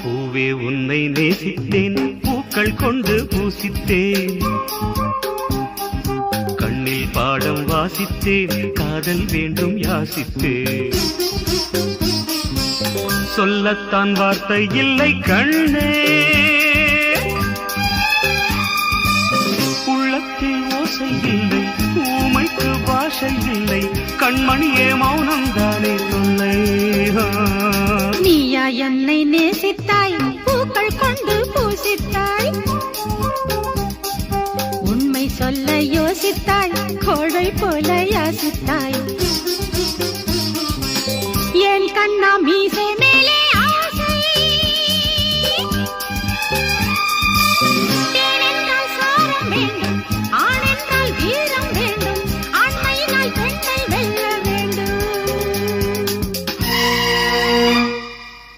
பூவே உன்னை நேசித்தேன், பூக்கள் கொண்டு பூசித்தேன், கண்ணில் பாடம் வாசித்தேன், காதல் வேண்டும் யாசித்தேன். சொல்லத்தான் வார்த்தை இல்லை கண்ணே, உள்ளத்தில் ஓசை இல்லை, ஊமைக்கு பாஷை இல்லை, கண்மணியே மௌனம் தானே சொல்லை. நீயா என்னை நேசித்தாய், பூக்கள் கொண்டு பூசித்தாய், உண்மை சொல்ல யோசித்தாய், கோழை போல யாசித்தாய். ஏன் கண்ணா மீசே